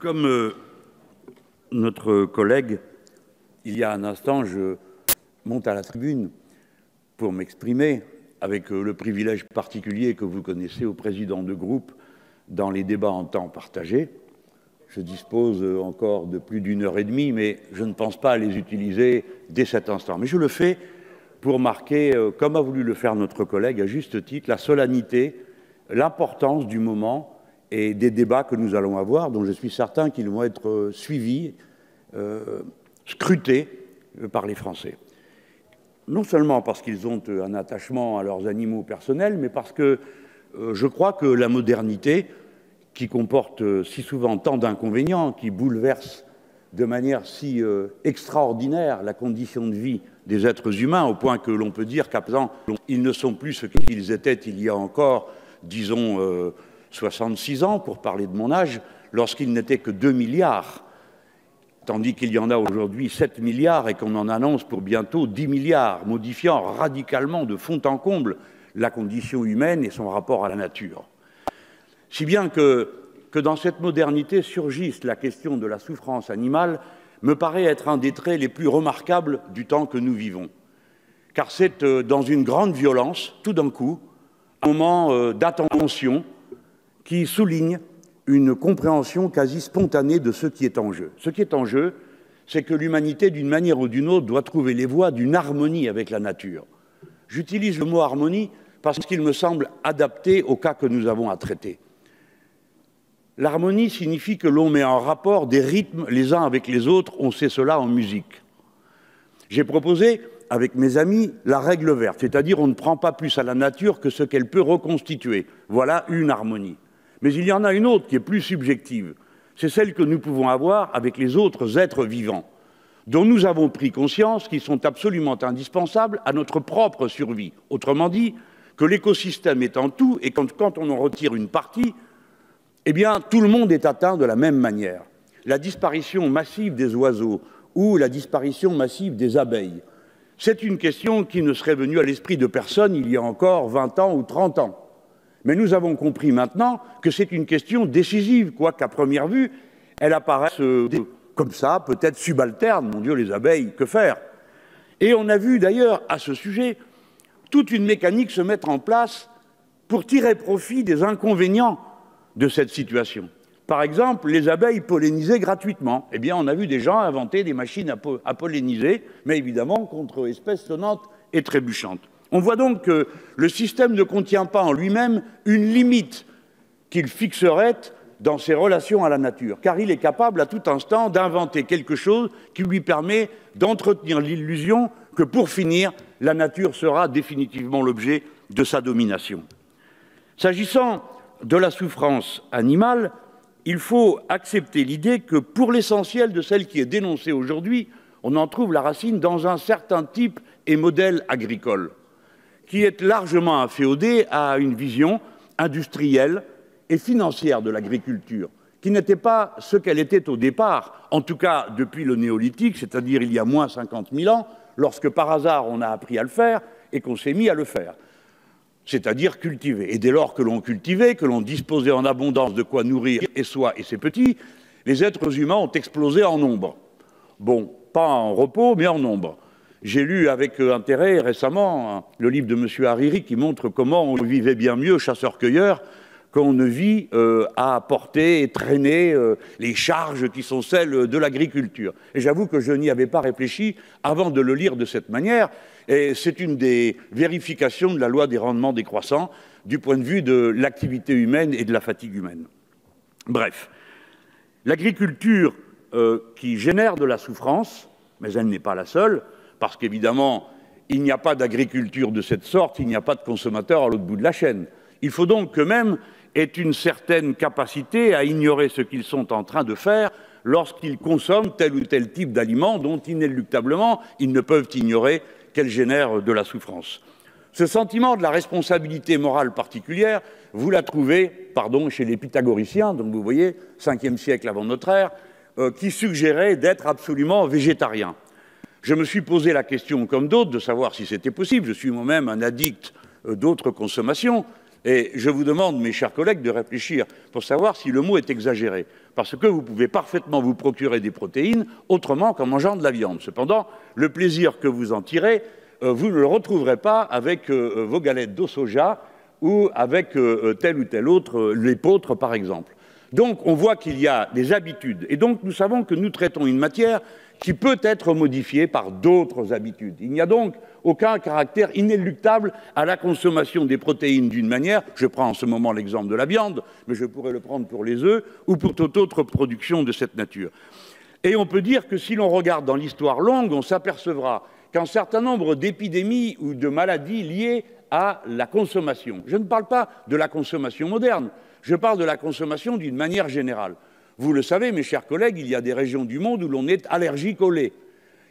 Comme notre collègue, il y a un instant, je monte à la tribune pour m'exprimer avec le privilège particulier que vous connaissez au président de groupe dans les débats en temps partagé. Je dispose encore de plus d'une heure et demie, mais je ne pense pas à les utiliser dès cet instant. Mais je le fais pour marquer, comme a voulu le faire notre collègue, à juste titre, la solennité, l'importance du moment et des débats que nous allons avoir, dont je suis certain qu'ils vont être suivis, scrutés par les Français. Non seulement parce qu'ils ont un attachement à leurs animaux personnels, mais parce que je crois que la modernité, qui comporte si souvent tant d'inconvénients, qui bouleverse de manière si extraordinaire la condition de vie des êtres humains, au point que l'on peut dire qu'à présent, ils ne sont plus ce qu'ils étaient il y a encore, disons, 66 ans, pour parler de mon âge, lorsqu'ils n'étaient que 2 milliards, tandis qu'il y en a aujourd'hui 7 milliards et qu'on en annonce pour bientôt 10 milliards, modifiant radicalement de fond en comble la condition humaine et son rapport à la nature. Si bien que dans cette modernité surgisse la question de la souffrance animale, me paraît être un des traits les plus remarquables du temps que nous vivons. Car c'est dans une grande violence, tout d'un coup, un moment d'attention qui souligne une compréhension quasi spontanée de ce qui est en jeu. Ce qui est en jeu, c'est que l'humanité, d'une manière ou d'une autre, doit trouver les voies d'une harmonie avec la nature. J'utilise le mot harmonie parce qu'il me semble adapté au cas que nous avons à traiter. L'harmonie signifie que l'on met en rapport des rythmes les uns avec les autres, on sait cela en musique. J'ai proposé, avec mes amis, la règle verte, c'est-à-dire on ne prend pas plus à la nature que ce qu'elle peut reconstituer. Voilà une harmonie. Mais il y en a une autre qui est plus subjective. C'est celle que nous pouvons avoir avec les autres êtres vivants, dont nous avons pris conscience qu'ils sont absolument indispensables à notre propre survie. Autrement dit, que l'écosystème est en tout et quand on en retire une partie, eh bien, tout le monde est atteint de la même manière. La disparition massive des oiseaux ou la disparition massive des abeilles, c'est une question qui ne serait venue à l'esprit de personne il y a encore 20 ans ou 30 ans. Mais nous avons compris maintenant que c'est une question décisive, quoiqu'à première vue, elle apparaisse comme ça, peut-être subalterne. Mon Dieu, les abeilles, que faire? Et on a vu d'ailleurs, à ce sujet, toute une mécanique se mettre en place pour tirer profit des inconvénients de cette situation. Par exemple, les abeilles pollinisées gratuitement. Eh bien, on a vu des gens inventer des machines à polliniser, mais évidemment contre espèces sonnantes et trébuchantes. On voit donc que le système ne contient pas en lui-même une limite qu'il fixerait dans ses relations à la nature, car il est capable à tout instant d'inventer quelque chose qui lui permet d'entretenir l'illusion que, pour finir, la nature sera définitivement l'objet de sa domination. S'agissant de la souffrance animale, il faut accepter l'idée que, pour l'essentiel de celle qui est dénoncée aujourd'hui, on en trouve la racine dans un certain type et modèle agricole, qui est largement inféodé à une vision industrielle et financière de l'agriculture, qui n'était pas ce qu'elle était au départ, en tout cas depuis le néolithique, c'est-à-dire il y a moins 50 000 ans, lorsque par hasard on a appris à le faire et qu'on s'est mis à le faire, c'est-à-dire cultiver. Et dès lors que l'on cultivait, que l'on disposait en abondance de quoi nourrir et soi et ses petits, les êtres humains ont explosé en nombre. Bon, pas en repos, mais en nombre. J'ai lu avec intérêt récemment le livre de M. Hariri qui montre comment on vivait bien mieux chasseur-cueilleur qu'on ne vit à porter et traîner les charges qui sont celles de l'agriculture. Et j'avoue que je n'y avais pas réfléchi avant de le lire de cette manière. Et c'est une des vérifications de la loi des rendements décroissants du point de vue de l'activité humaine et de la fatigue humaine. Bref, l'agriculture qui génère de la souffrance, mais elle n'est pas la seule, parce qu'évidemment, il n'y a pas d'agriculture de cette sorte, il n'y a pas de consommateur à l'autre bout de la chaîne. Il faut donc qu'eux-mêmes aient une certaine capacité à ignorer ce qu'ils sont en train de faire lorsqu'ils consomment tel ou tel type d'aliments dont, inéluctablement, ils ne peuvent ignorer qu'elles génèrent de la souffrance. Ce sentiment de la responsabilité morale particulière, vous la trouvez, chez les pythagoriciens, donc vous voyez, 5e siècle avant notre ère, qui suggéraient d'être absolument végétariens. Je me suis posé la question, comme d'autres, de savoir si c'était possible. Je suis moi-même un addict d'autres consommations, Et je vous demande, mes chers collègues, de réfléchir pour savoir si le mot est exagéré. Parce que vous pouvez parfaitement vous procurer des protéines autrement qu'en mangeant de la viande. Cependant, le plaisir que vous en tirez, vous ne le retrouverez pas avec vos galettes d'eau soja ou avec tel ou tel autre, l'épeautre par exemple. Donc on voit qu'il y a des habitudes. Et donc nous savons que nous traitons une matière qui peut être modifiée par d'autres habitudes. Il n'y a donc aucun caractère inéluctable à la consommation des protéines d'une manière, je prends en ce moment l'exemple de la viande, mais je pourrais le prendre pour les œufs ou pour toute autre production de cette nature. Et on peut dire que si l'on regarde dans l'histoire longue, on s'apercevra qu'un certain nombre d'épidémies ou de maladies liées à la consommation, je ne parle pas de la consommation moderne, je parle de la consommation d'une manière générale. Vous le savez, mes chers collègues, il y a des régions du monde où l'on est allergique au lait.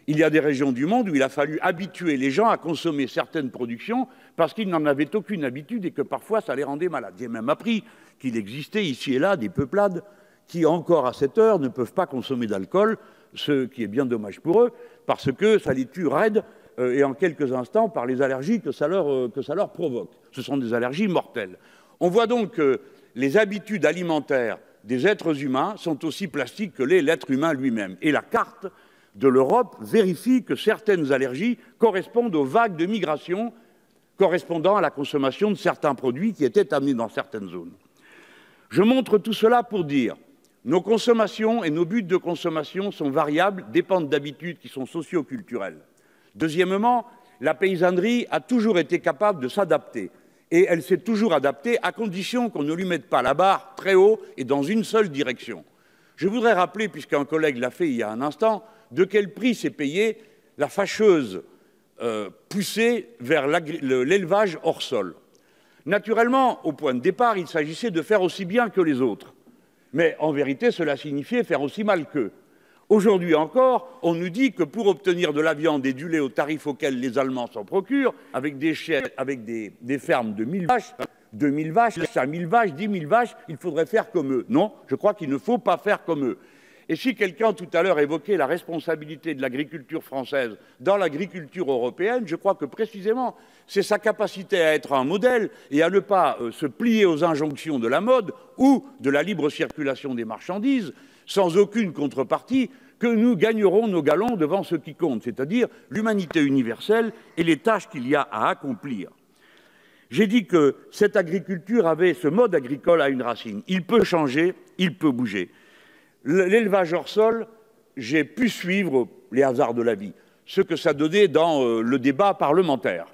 Il y a des régions du monde où il a fallu habituer les gens à consommer certaines productions parce qu'ils n'en avaient aucune habitude et que parfois ça les rendait malades. J'ai même appris qu'il existait ici et là des peuplades qui, encore à cette heure, ne peuvent pas consommer d'alcool, ce qui est bien dommage pour eux, parce que ça les tue raides et en quelques instants par les allergies que ça leur provoque. Ce sont des allergies mortelles. On voit donc que les habitudes alimentaires des êtres humains sont aussi plastiques que l'est l'être humain lui-même. Et la carte de l'Europe vérifie que certaines allergies correspondent aux vagues de migration correspondant à la consommation de certains produits qui étaient amenés dans certaines zones. Je montre tout cela pour dire nos consommations et nos buts de consommation sont variables, dépendent d'habitudes qui sont socio-culturelles. Deuxièmement, la paysannerie a toujours été capable de s'adapter. Et elle s'est toujours adaptée à condition qu'on ne lui mette pas la barre très haut et dans une seule direction. Je voudrais rappeler, puisqu'un collègue l'a fait il y a un instant, de quel prix s'est payée la fâcheuse poussée vers l'élevage hors sol. Naturellement, au point de départ, il s'agissait de faire aussi bien que les autres. Mais en vérité, cela signifiait faire aussi mal qu'eux. Aujourd'hui encore, on nous dit que pour obtenir de la viande et du lait au tarif auquel les Allemands s'en procurent, avec des fermes de 1000 vaches, 2000 vaches, 5000 vaches, 10 000 vaches, il faudrait faire comme eux. Non, je crois qu'il ne faut pas faire comme eux. Et si quelqu'un tout à l'heure évoquait la responsabilité de l'agriculture française dans l'agriculture européenne, je crois que précisément c'est sa capacité à être un modèle et à ne pas se plier aux injonctions de la mode ou de la libre circulation des marchandises, sans aucune contrepartie, que nous gagnerons nos galons devant ce qui compte, c'est-à-dire l'humanité universelle et les tâches qu'il y a à accomplir. J'ai dit que cette agriculture avait, ce mode agricole a une racine. Il peut changer, il peut bouger. L'élevage hors sol, j'ai pu suivre les hasards de la vie, ce que ça donnait dans le débat parlementaire.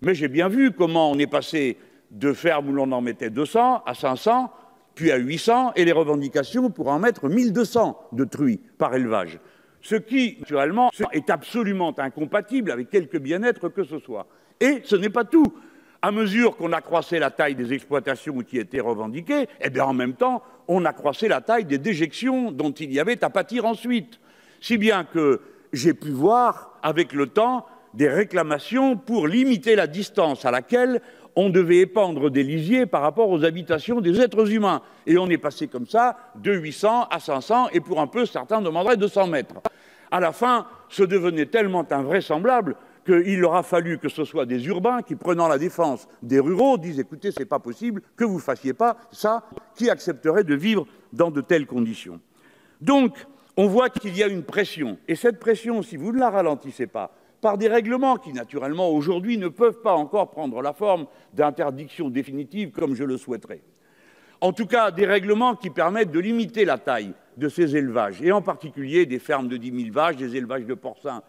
Mais j'ai bien vu comment on est passé de fermes où l'on en mettait 200 à 500, puis à 800, et les revendications pour en mettre 1200 de truies par élevage. Ce qui, naturellement, est absolument incompatible avec quelque bien-être que ce soit. Et ce n'est pas tout. À mesure qu'on accroissait la taille des exploitations qui étaient revendiquées, eh bien en même temps, on accroissait la taille des déjections dont il y avait à pâtir ensuite. Si bien que j'ai pu voir, avec le temps, des réclamations pour limiter la distance à laquelle on devait épandre des lisiers par rapport aux habitations des êtres humains. Et on est passé comme ça de 800 à 500, et pour un peu, certains demanderaient 200 mètres. À la fin, ce devenait tellement invraisemblable qu'il aura fallu que ce soit des urbains qui, prenant la défense des ruraux, disent « écoutez, c'est pas possible que vous fassiez pas ça, qui accepterait de vivre dans de telles conditions ?» Donc, on voit qu'il y a une pression. Et cette pression, si vous ne la ralentissez pas, par des règlements qui, naturellement, aujourd'hui, ne peuvent pas encore prendre la forme d'interdiction définitive comme je le souhaiterais. En tout cas, des règlements qui permettent de limiter la taille de ces élevages, et en particulier des fermes de 10 000 vaches, des élevages de porcins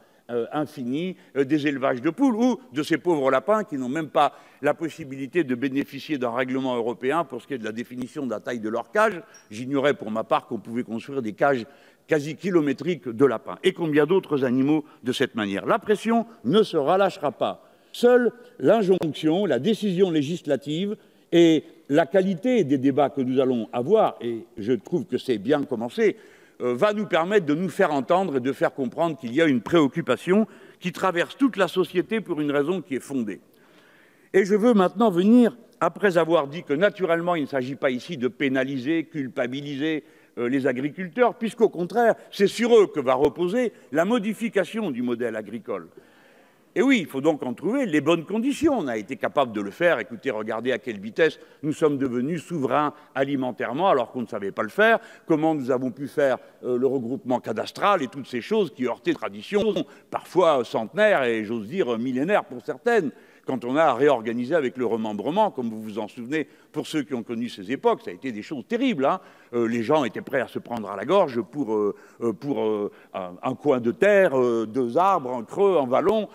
infinis, des élevages de poules, ou de ces pauvres lapins qui n'ont même pas la possibilité de bénéficier d'un règlement européen pour ce qui est de la définition de la taille de leur cage. J'ignorais pour ma part qu'on pouvait construire des cages quasi kilométriques de lapins, et combien d'autres animaux de cette manière. La pression ne se relâchera pas. Seule l'injonction, la décision législative et la qualité des débats que nous allons avoir, et je trouve que c'est bien commencé, va nous permettre de nous faire entendre et de faire comprendre qu'il y a une préoccupation qui traverse toute la société pour une raison qui est fondée. Et je veux maintenant venir, après avoir dit que naturellement il ne s'agit pas ici de pénaliser, culpabiliser les agriculteurs, puisqu'au contraire, c'est sur eux que va reposer la modification du modèle agricole. Et oui, il faut donc en trouver les bonnes conditions. On a été capable de le faire. Écoutez, regardez à quelle vitesse nous sommes devenus souverains alimentairement alors qu'on ne savait pas le faire. Comment nous avons pu faire le regroupement cadastral et toutes ces choses qui heurtaient traditions, parfois centenaires et j'ose dire millénaires pour certaines. Quand on a réorganisé avec le remembrement, comme vous vous en souvenez, pour ceux qui ont connu ces époques, ça a été des choses terribles. Hein. Les gens étaient prêts à se prendre à la gorge pour un coin de terre, 2 arbres, un creux, un vallon,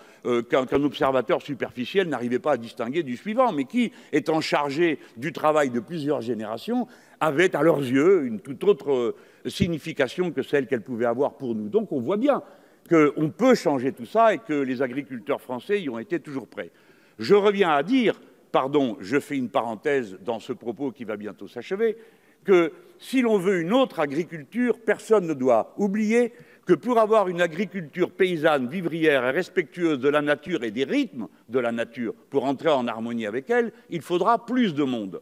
qu'un observateur superficiel n'arrivait pas à distinguer du suivant, mais qui, étant chargé du travail de plusieurs générations, avait à leurs yeux une toute autre signification que celle qu'elle pouvait avoir pour nous. Donc on voit bien qu'on peut changer tout ça et que les agriculteurs français y ont été toujours prêts. Je reviens à dire, pardon, je fais une parenthèse dans ce propos qui va bientôt s'achever, que si l'on veut une autre agriculture, personne ne doit oublier que pour avoir une agriculture paysanne, vivrière et respectueuse de la nature et des rythmes de la nature, pour entrer en harmonie avec elle, il faudra plus de monde.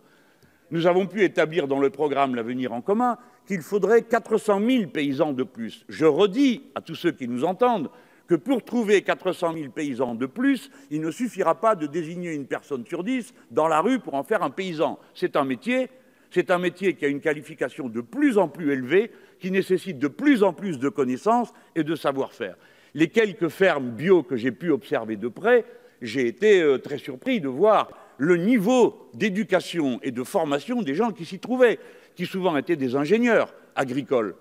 Nous avons pu établir dans le programme L'Avenir en commun qu'il faudrait 400 000 paysans de plus. Je redis à tous ceux qui nous entendent que pour trouver 400 000 paysans de plus, il ne suffira pas de désigner une personne sur 10 dans la rue pour en faire un paysan. C'est un métier qui a une qualification de plus en plus élevée, qui nécessite de plus en plus de connaissances et de savoir-faire. Les quelques fermes bio que j'ai pu observer de près, j'ai été très surpris de voir le niveau d'éducation et de formation des gens qui s'y trouvaient, qui souvent étaient des ingénieurs agricoles,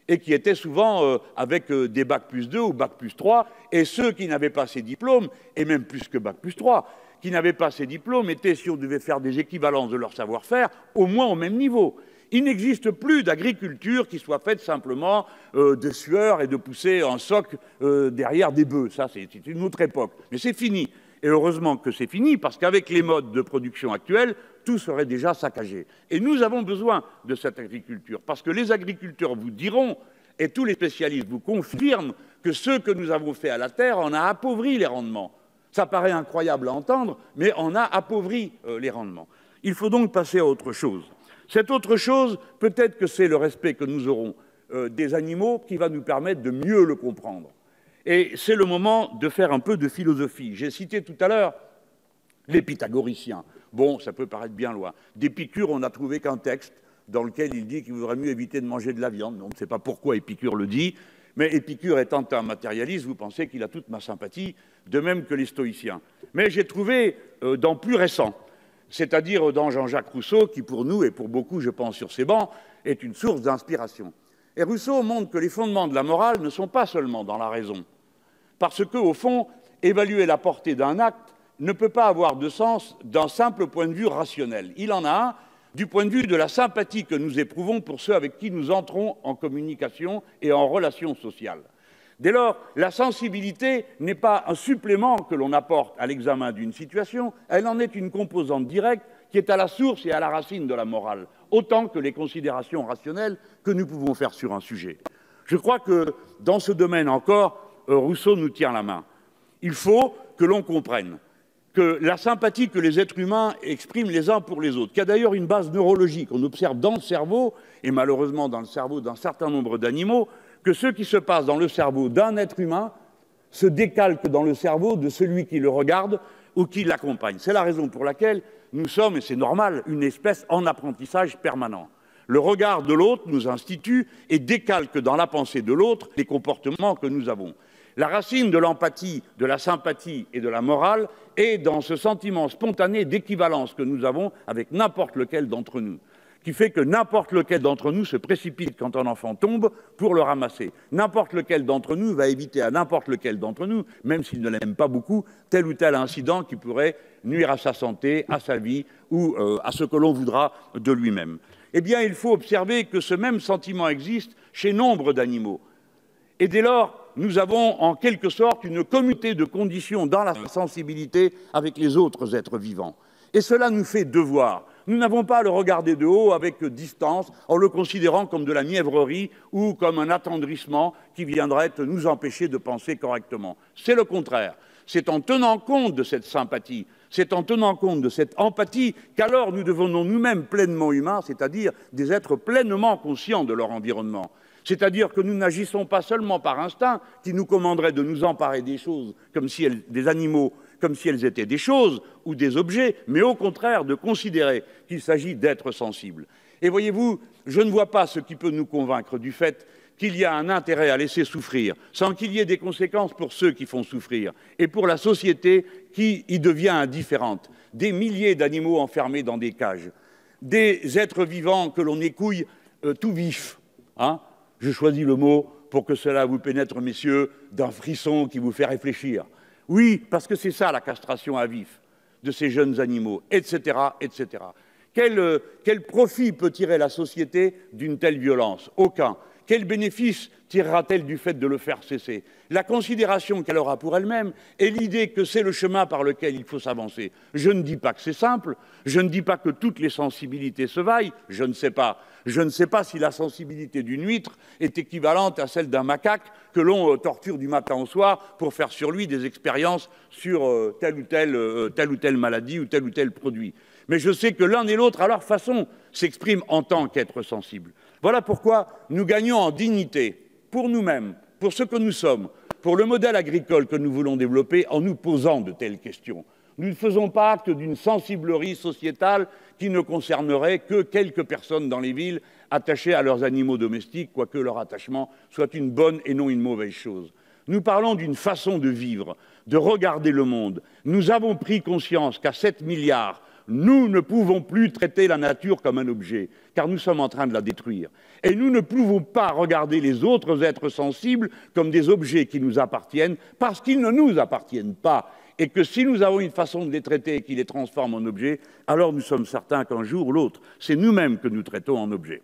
et qui étaient souvent avec des bac+2 ou bac+3, et ceux qui n'avaient pas ces diplômes, et même plus que bac+3, qui n'avaient pas ces diplômes, étaient, si on devait faire des équivalences de leur savoir-faire, au moins au même niveau. Il n'existe plus d'agriculture qui soit faite simplement de sueur et de pousser un soc derrière des bœufs. Ça, c'est une autre époque. Mais c'est fini. Et heureusement que c'est fini, parce qu'avec les modes de production actuels, tout serait déjà saccagé. Et nous avons besoin de cette agriculture, parce que les agriculteurs vous diront, et tous les spécialistes vous confirment, que ce que nous avons fait à la terre en a appauvri les rendements. Ça paraît incroyable à entendre, mais on a appauvri les rendements. Il faut donc passer à autre chose. Cette autre chose, peut-être que c'est le respect que nous aurons des animaux qui va nous permettre de mieux le comprendre. Et c'est le moment de faire un peu de philosophie. J'ai cité tout à l'heure les pythagoriciens. Bon, ça peut paraître bien loin. D'Épicure, on n'a trouvé qu'un texte dans lequel il dit qu'il vaudrait mieux éviter de manger de la viande. On ne sait pas pourquoi Épicure le dit, mais Épicure étant un matérialiste, vous pensez qu'il a toute ma sympathie, de même que les stoïciens. Mais j'ai trouvé dans plus récent, c'est-à-dire dans Jean-Jacques Rousseau, qui pour nous, et pour beaucoup, je pense, sur ces bancs, est une source d'inspiration. Et Rousseau montre que les fondements de la morale ne sont pas seulement dans la raison, parce qu'au fond, évaluer la portée d'un acte ne peut pas avoir de sens d'un simple point de vue rationnel. Il en a un du point de vue de la sympathie que nous éprouvons pour ceux avec qui nous entrons en communication et en relation sociale. Dès lors, la sensibilité n'est pas un supplément que l'on apporte à l'examen d'une situation, elle en est une composante directe qui est à la source et à la racine de la morale, autant que les considérations rationnelles que nous pouvons faire sur un sujet. Je crois que, dans ce domaine encore, Rousseau nous tient la main. Il faut que l'on comprenne que la sympathie que les êtres humains expriment les uns pour les autres, qui a d'ailleurs une base neurologique, on observe dans le cerveau, et malheureusement dans le cerveau d'un certain nombre d'animaux, que ce qui se passe dans le cerveau d'un être humain se décalque dans le cerveau de celui qui le regarde ou qui l'accompagne. C'est la raison pour laquelle nous sommes, et c'est normal, une espèce en apprentissage permanent. Le regard de l'autre nous institue et décalque dans la pensée de l'autre les comportements que nous avons. La racine de l'empathie, de la sympathie et de la morale est dans ce sentiment spontané d'équivalence que nous avons avec n'importe lequel d'entre nous, qui fait que n'importe lequel d'entre nous se précipite quand un enfant tombe pour le ramasser. N'importe lequel d'entre nous va éviter à n'importe lequel d'entre nous, même s'il ne l'aime pas beaucoup, tel ou tel incident qui pourrait nuire à sa santé, à sa vie ou à ce que l'on voudra de lui-même. Eh bien, il faut observer que ce même sentiment existe chez nombre d'animaux. Et dès lors, nous avons en quelque sorte une communauté de conditions dans la sensibilité avec les autres êtres vivants. Et cela nous fait devoir. Nous n'avons pas à le regarder de haut avec distance, en le considérant comme de la mièvrerie ou comme un attendrissement qui viendrait nous empêcher de penser correctement. C'est le contraire. C'est en tenant compte de cette sympathie, c'est en tenant compte de cette empathie qu'alors nous devenons nous-mêmes pleinement humains, c'est-à-dire des êtres pleinement conscients de leur environnement. C'est-à-dire que nous n'agissons pas seulement par instinct, qui nous commanderait de nous emparer des choses, des animaux, comme si elles étaient des choses ou des objets, mais au contraire de considérer qu'il s'agit d'êtres sensibles. Et voyez-vous, je ne vois pas ce qui peut nous convaincre du fait qu'il y a un intérêt à laisser souffrir, sans qu'il y ait des conséquences pour ceux qui font souffrir, et pour la société qui y devient indifférente. Des milliers d'animaux enfermés dans des cages, des êtres vivants que l'on écouille tout vifs. Hein, je choisis le mot pour que cela vous pénètre, messieurs, d'un frisson qui vous fait réfléchir. Oui, parce que c'est ça la castration à vif de ces jeunes animaux, etc., etc. Quel profit peut tirer la société d'une telle violence? Aucun. Quel bénéfice tirera-t-elle du fait de le faire cesser? La considération qu'elle aura pour elle-même et l'idée que c'est le chemin par lequel il faut s'avancer. Je ne dis pas que c'est simple, je ne dis pas que toutes les sensibilités se vaillent, je ne sais pas. Je ne sais pas si la sensibilité d'une huître est équivalente à celle d'un macaque que l'on torture du matin au soir pour faire sur lui des expériences sur telle ou telle maladie ou tel produit. Mais je sais que l'un et l'autre, à leur façon, s'expriment en tant qu'êtres sensibles. Voilà pourquoi nous gagnons en dignité, pour nous-mêmes, pour ce que nous sommes, pour le modèle agricole que nous voulons développer, en nous posant de telles questions. Nous ne faisons pas acte d'une sensiblerie sociétale qui ne concernerait que quelques personnes dans les villes attachées à leurs animaux domestiques, quoique leur attachement soit une bonne et non une mauvaise chose. Nous parlons d'une façon de vivre, de regarder le monde. Nous avons pris conscience qu'à 7 milliards, nous ne pouvons plus traiter la nature comme un objet, car nous sommes en train de la détruire. Et nous ne pouvons pas regarder les autres êtres sensibles comme des objets qui nous appartiennent, parce qu'ils ne nous appartiennent pas. Et que si nous avons une façon de les traiter et qui les transforme en objets, alors nous sommes certains qu'un jour ou l'autre, c'est nous-mêmes que nous traitons en objets.